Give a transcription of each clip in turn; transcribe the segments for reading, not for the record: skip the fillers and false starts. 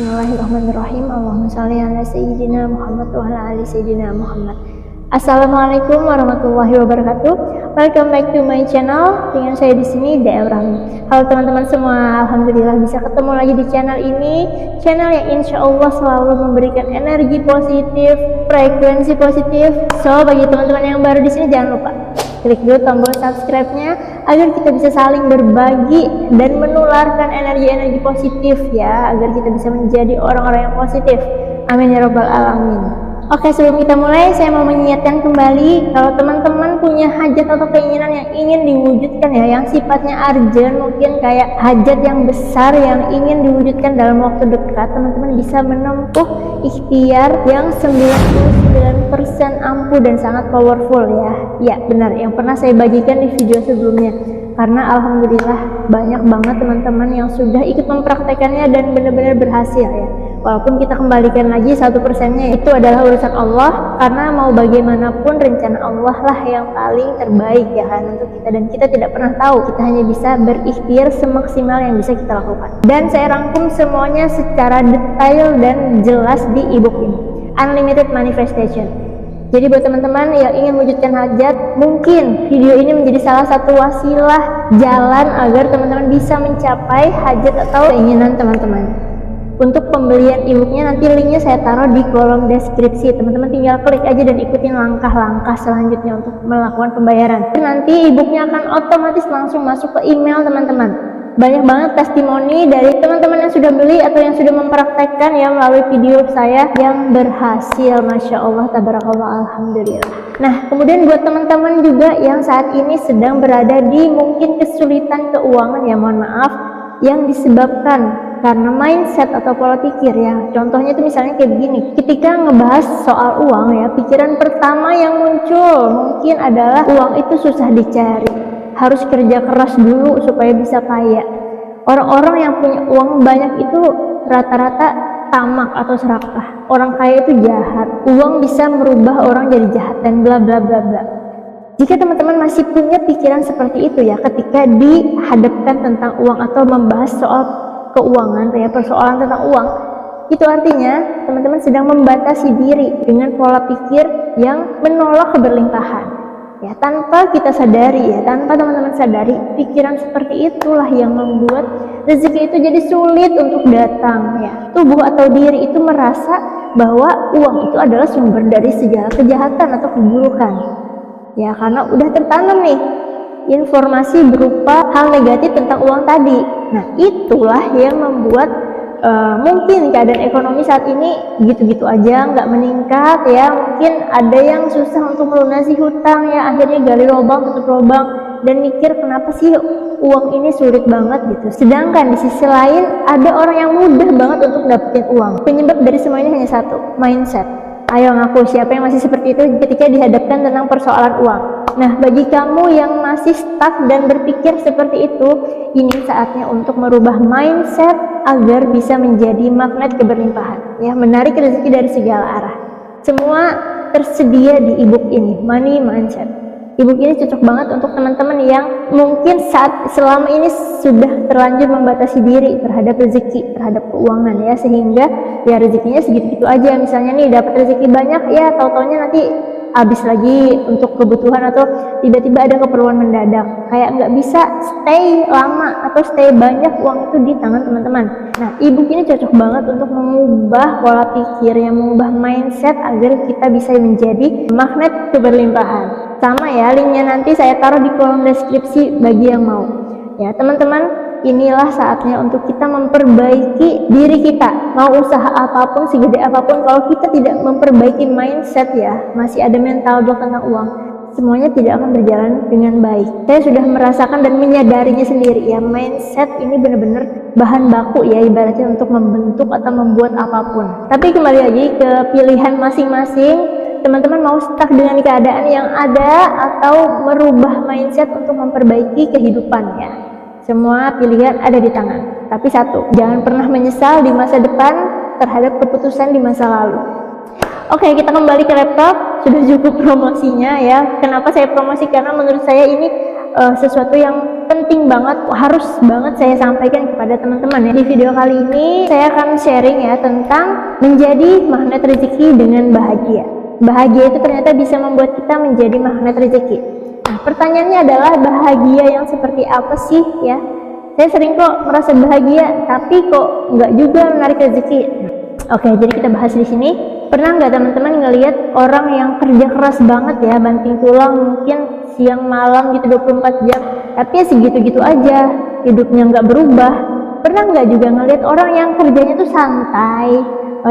Bismillahirrahmanirrahim. Allahumma shalli ala sayyidina Muhammad wa ala ali sayyidina Muhammad. Assalamualaikum warahmatullahi wabarakatuh. Welcome back to my channel. Dengan saya di sini DM Rahmi. Halo teman-teman semua, alhamdulillah bisa ketemu lagi di channel ini. Channel yang insya Allah selalu memberikan energi positif, frekuensi positif. So bagi teman-teman yang baru di sini jangan lupa klik dulu tombol subscribe-nya agar kita bisa saling berbagi dan menularkan energi-energi positif ya, agar kita bisa menjadi orang-orang yang positif. Amin ya robbal alamin. Oke, sebelum kita mulai saya mau mengingatkan kembali kalau teman-teman punya hajat atau keinginan yang ingin diwujudkan ya, yang sifatnya urgent, mungkin kayak hajat yang besar yang ingin diwujudkan dalam waktu dekat, teman-teman bisa menempuh ikhtiar yang 99% ampuh dan sangat powerful ya. Ya benar, yang pernah saya bagikan di video sebelumnya. Karena alhamdulillah banyak banget teman-teman yang sudah ikut mempraktekannya dan benar-benar berhasil ya. Walaupun kita kembalikan lagi 1%-nya itu adalah urusan Allah, karena mau bagaimanapun rencana Allah lah yang paling terbaik ya kan untuk kita, dan kita tidak pernah tahu, kita hanya bisa berikhtiar semaksimal yang bisa kita lakukan. Dan saya rangkum semuanya secara detail dan jelas di ebook ini, Unlimited Manifestation. Jadi buat teman-teman yang ingin mewujudkan hajat, mungkin video ini menjadi salah satu wasilah jalan agar teman-teman bisa mencapai hajat atau keinginan teman-teman. Untuk pembelian e-booknya nanti linknya saya taruh di kolom deskripsi. Teman-teman tinggal klik aja dan ikutin langkah-langkah selanjutnya untuk melakukan pembayaran. Nanti e-booknya akan otomatis langsung masuk ke email teman-teman. Banyak banget testimoni dari teman-teman yang sudah beli atau yang sudah mempraktekkan ya melalui video saya yang berhasil. Masya Allah, tabarakallah, alhamdulillah. Nah, kemudian buat teman-teman juga yang saat ini sedang berada di mungkin kesulitan keuangan ya, mohon maaf, yang disebabkan karena mindset atau pola pikir ya. Contohnya itu misalnya kayak begini, ketika ngebahas soal uang ya, pikiran pertama yang muncul mungkin adalah uang itu susah dicari, harus kerja keras dulu supaya bisa kaya. Orang-orang yang punya uang banyak itu rata-rata tamak atau serakah. Orang kaya itu jahat, uang bisa merubah orang jadi jahat dan bla bla bla bla. Jika teman-teman masih punya pikiran seperti itu ya, ketika dihadapkan tentang uang atau membahas soal keuangan ya, persoalan tentang uang, itu artinya teman-teman sedang membatasi diri dengan pola pikir yang menolak keberlimpahan ya, tanpa kita sadari ya, tanpa teman-teman sadari, pikiran seperti itulah yang membuat rezeki itu jadi sulit untuk datang ya. Tubuh atau diri itu merasa bahwa uang itu adalah sumber dari segala kejahatan atau keburukan ya, karena udah tertanam nih informasi berupa hal negatif tentang uang tadi. Nah, itulah yang membuat mungkin keadaan ekonomi saat ini gitu-gitu aja, nggak meningkat ya. Mungkin ada yang susah untuk melunasi hutang ya, akhirnya gali lubang tutup lubang dan mikir kenapa sih uang ini sulit banget gitu. Sedangkan di sisi lain ada orang yang mudah banget untuk dapetin uang. Penyebab dari semua ini hanya satu, mindset. Ayo ngaku siapa yang masih seperti itu ketika dihadapkan tentang persoalan uang. Nah, bagi kamu yang masih stuck dan berpikir seperti itu, ini saatnya untuk merubah mindset agar bisa menjadi magnet keberlimpahan ya, menarik rezeki dari segala arah. Semua tersedia di ebook ini, Money Mindset. Ebook ini cocok banget untuk teman-teman yang mungkin selama ini sudah terlanjur membatasi diri terhadap rezeki, terhadap keuangan ya, sehingga ya rezekinya segitu-gitu aja. Misalnya nih dapat rezeki banyak ya, tahu-taunya nanti habis lagi untuk kebutuhan atau tiba-tiba ada keperluan mendadak, kayak nggak bisa stay lama atau stay banyak uang itu di tangan teman-teman. Nah, ebook ini cocok banget untuk mengubah pola pikir, yang mengubah mindset agar kita bisa menjadi magnet keberlimpahan. Sama ya, linknya nanti saya taruh di kolom deskripsi bagi yang mau ya teman-teman. Inilah saatnya untuk kita memperbaiki diri kita. Mau usaha apapun, segede apapun, kalau kita tidak memperbaiki mindset ya, masih ada mental block tentang uang, semuanya tidak akan berjalan dengan baik. Saya sudah merasakan dan menyadarinya sendiri ya, mindset ini benar-benar bahan baku ya ibaratnya untuk membentuk atau membuat apapun. Tapi kembali lagi ke pilihan masing-masing. Teman-teman mau stuck dengan keadaan yang ada atau merubah mindset untuk memperbaiki kehidupannya. Semua pilihan ada di tangan. Tapi satu, jangan pernah menyesal di masa depan terhadap keputusan di masa lalu. Oke, kita kembali ke laptop. Sudah cukup promosinya ya. Kenapa saya promosi? Karena menurut saya ini sesuatu yang penting banget, harus banget saya sampaikan kepada teman-teman ya. Di video kali ini saya akan sharing ya tentang menjadi magnet rezeki dengan bahagia. Bahagia itu ternyata bisa membuat kita menjadi magnet rezeki. Nah, pertanyaannya adalah bahagia yang seperti apa sih ya? Saya sering kok merasa bahagia, tapi kok nggak juga menarik rezeki. Oke, jadi kita bahas di sini. Pernah nggak teman-teman ngelihat orang yang kerja keras banget ya, banting tulang mungkin siang malam gitu 24 jam, tapi ya segitu-gitu aja, hidupnya nggak berubah. Pernah nggak juga ngelihat orang yang kerjanya tuh santai,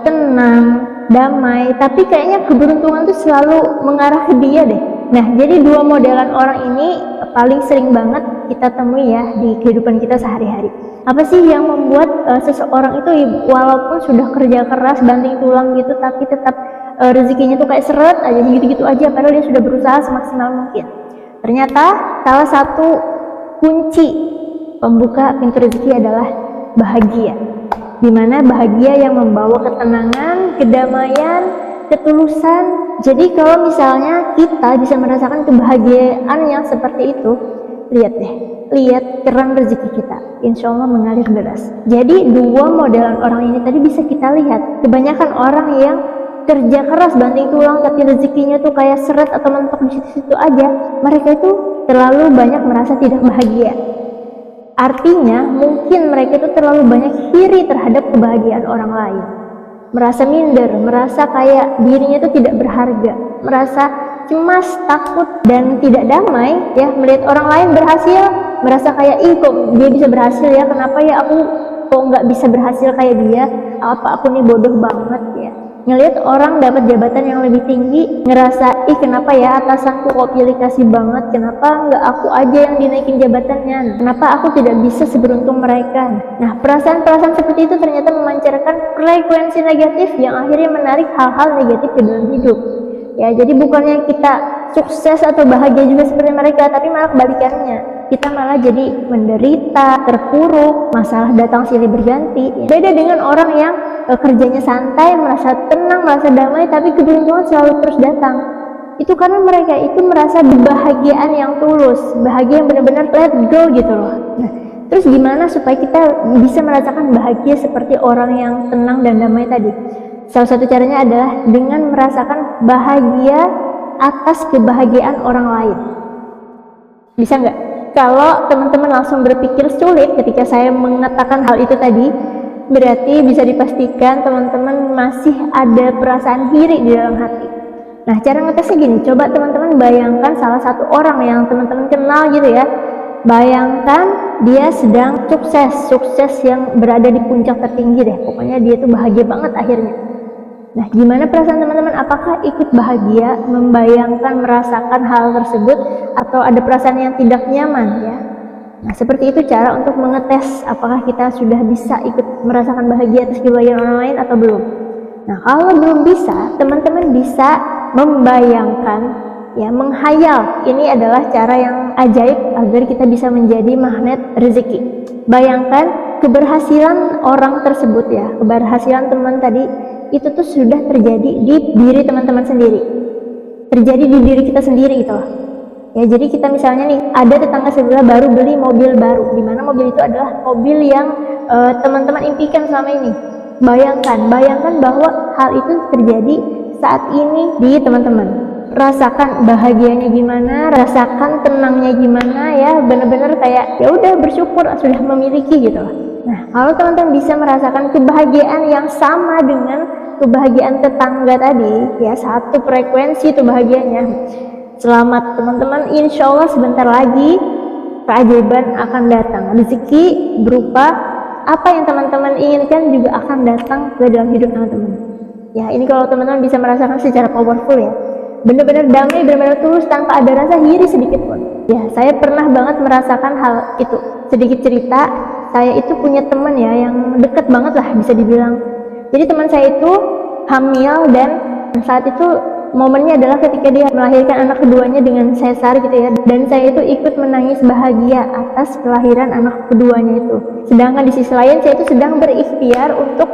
tenang, damai, tapi kayaknya keberuntungan tuh selalu mengarah ke dia deh. Nah, jadi dua modelan orang ini paling sering banget kita temui ya di kehidupan kita sehari-hari. Apa sih yang membuat seseorang itu walaupun sudah kerja keras, banting tulang gitu, tapi tetap rezekinya tuh kayak seret aja, gitu-gitu aja, padahal dia sudah berusaha semaksimal mungkin. Ternyata salah satu kunci pembuka pintu rezeki adalah bahagia. Dimana bahagia yang membawa ketenangan, kedamaian, ketulusan. Jadi kalau misalnya kita bisa merasakan kebahagiaan yang seperti itu, lihat deh, lihat keran rezeki kita, insya Allah mengalir deras. Jadi dua modelan orang ini tadi bisa kita lihat. Kebanyakan orang yang kerja keras banting tulang tapi rezekinya tuh kayak seret atau mentok di situ-situ aja, mereka itu terlalu banyak merasa tidak bahagia. Artinya mungkin mereka itu terlalu banyak iri terhadap kebahagiaan orang lain, merasa minder, merasa kayak dirinya itu tidak berharga, merasa cemas, takut, dan tidak damai ya melihat orang lain berhasil, merasa kayak ih kok dia bisa berhasil ya, kenapa ya aku kok nggak bisa berhasil kayak dia, apa aku nih bodoh banget ya. Ngelihat orang dapat jabatan yang lebih tinggi, ngerasa ih kenapa ya atasanku kok pilih kasih banget, kenapa nggak aku aja yang dinaikin jabatannya, kenapa aku tidak bisa seberuntung mereka. Nah, perasaan-perasaan seperti itu ternyata memancarkan frekuensi negatif yang akhirnya menarik hal-hal negatif ke dalam hidup. Ya, jadi bukannya kita sukses atau bahagia juga seperti mereka, tapi malah kebalikannya. Kita malah jadi menderita, terpuruk, masalah datang silih berganti. Beda dengan orang yang kerjanya santai, merasa tenang, merasa damai, tapi keberuntungan selalu terus datang. Itu karena mereka itu merasa kebahagiaan yang tulus, bahagia yang benar-benar let go gitu loh. Nah, terus gimana supaya kita bisa merasakan bahagia seperti orang yang tenang dan damai tadi? Salah satu caranya adalah dengan merasakan bahagia atas kebahagiaan orang lain. Bisa nggak? Kalau teman-teman langsung berpikir sulit ketika saya mengatakan hal itu tadi, berarti bisa dipastikan teman-teman masih ada perasaan iri di dalam hati. Nah, cara ngetesnya gini, coba teman-teman bayangkan salah satu orang yang teman-teman kenal gitu ya. Bayangkan dia sedang sukses yang berada di puncak tertinggi deh. Pokoknya dia tuh bahagia banget akhirnya. Nah, gimana perasaan teman-teman? Apakah ikut bahagia, membayangkan, merasakan hal tersebut, atau ada perasaan yang tidak nyaman ya? Nah, seperti itu cara untuk mengetes apakah kita sudah bisa ikut merasakan bahagia atas kebahagiaan orang lain atau belum. Nah, kalau belum bisa, teman-teman bisa membayangkan, ya, menghayal. Ini adalah cara yang ajaib agar kita bisa menjadi magnet rezeki. Bayangkan keberhasilan orang tersebut ya, keberhasilan teman tadi, itu tuh sudah terjadi di diri teman-teman sendiri, terjadi di diri kita sendiri gitu loh. Ya, jadi kita misalnya nih ada tetangga sebelah baru beli mobil baru, dimana mobil itu adalah mobil yang teman-teman impikan selama ini. Bayangkan bahwa hal itu terjadi saat ini di teman-teman. Rasakan bahagianya gimana, rasakan tenangnya gimana ya, bener-bener kayak ya udah bersyukur sudah memiliki gitu loh. Nah, kalau teman-teman bisa merasakan kebahagiaan yang sama dengan kebahagiaan tetangga tadi ya, satu frekuensi itu bahagianya, selamat teman-teman, insya Allah sebentar lagi keajaiban akan datang. Rezeki berupa apa yang teman-teman inginkan juga akan datang ke dalam hidup teman-teman ya. Ini kalau teman-teman bisa merasakan secara powerful ya, benar-benar damai, benar-benar tulus tanpa ada rasa iri sedikit pun ya. Saya pernah banget merasakan hal itu. Sedikit cerita, saya itu punya teman ya yang deket banget lah bisa dibilang. Jadi teman saya itu hamil dan saat itu momennya adalah ketika dia melahirkan anak keduanya dengan sesar gitu ya, dan saya itu ikut menangis bahagia atas kelahiran anak keduanya itu. Sedangkan di sisi lain saya itu sedang berikhtiar untuk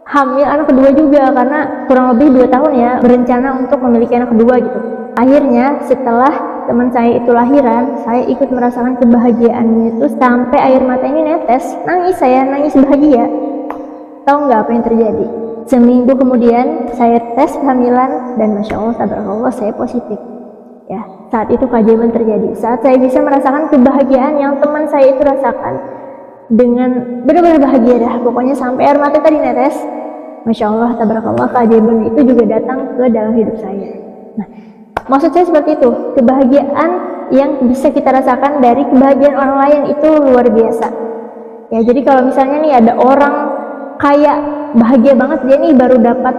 hamil anak kedua juga, karena kurang lebih 2 tahun ya berencana untuk memiliki anak kedua gitu. Akhirnya setelah teman saya itu lahiran, saya ikut merasakan kebahagiaannya itu sampai air mata ini netes, nangis, saya nangis bahagia. Tahu nggak apa yang terjadi? Seminggu kemudian saya tes kehamilan dan Masya Allah, tabarakallah, saya positif. Ya, saat itu keajaiban terjadi. Saat saya bisa merasakan kebahagiaan yang teman saya itu rasakan, dengan benar-benar bahagia dah, pokoknya sampai air mata tadi netes. Masya Allah, tabarakallah, keajaiban itu juga datang ke dalam hidup saya. Nah, maksud saya seperti itu, kebahagiaan yang bisa kita rasakan dari kebahagiaan orang lain itu luar biasa. Ya, jadi kalau misalnya nih ada orang kaya, bahagia banget, dia nih baru dapat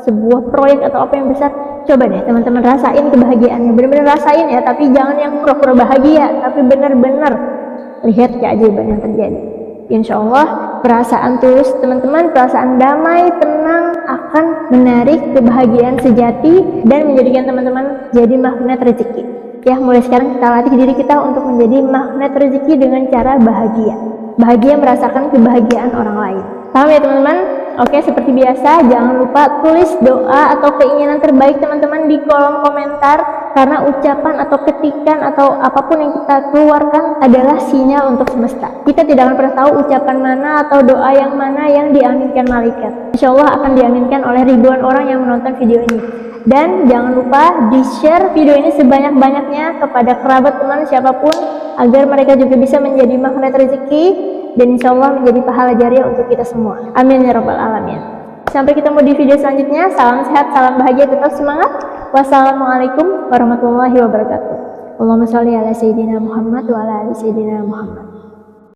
sebuah proyek atau apa yang besar, coba deh teman-teman rasain kebahagiaannya, benar-benar rasain ya, tapi jangan yang pura-pura bahagia, tapi benar-benar lihat keajaiban yang terjadi. Insya Allah perasaan tulus teman-teman, perasaan damai, tenang akan menarik kebahagiaan sejati dan menjadikan teman-teman jadi magnet rezeki. Ya, mulai sekarang kita latih diri kita untuk menjadi magnet rezeki dengan cara bahagia. Bahagia merasakan kebahagiaan orang lain. Paham ya teman-teman? Oke, seperti biasa jangan lupa tulis doa atau keinginan terbaik teman-teman di kolom komentar, karena ucapan atau ketikan atau apapun yang kita keluarkan adalah sinyal untuk semesta. Kita tidak akan pernah tahu ucapan mana atau doa yang mana yang diaminkan malaikat. Insya Allah akan diaminkan oleh ribuan orang yang menonton video ini. Dan jangan lupa di-share video ini sebanyak-banyaknya kepada kerabat, teman, siapapun, agar mereka juga bisa menjadi magnet rezeki dan insya Allah menjadi pahala jariah untuk kita semua. Amin ya rabbal alamin. Sampai ketemu di video selanjutnya. Salam sehat, salam bahagia, tetap semangat. Wassalamualaikum warahmatullahi wabarakatuh. Allahumma sholli ala sayyidina Muhammad wa ala ali sayyidina Muhammad.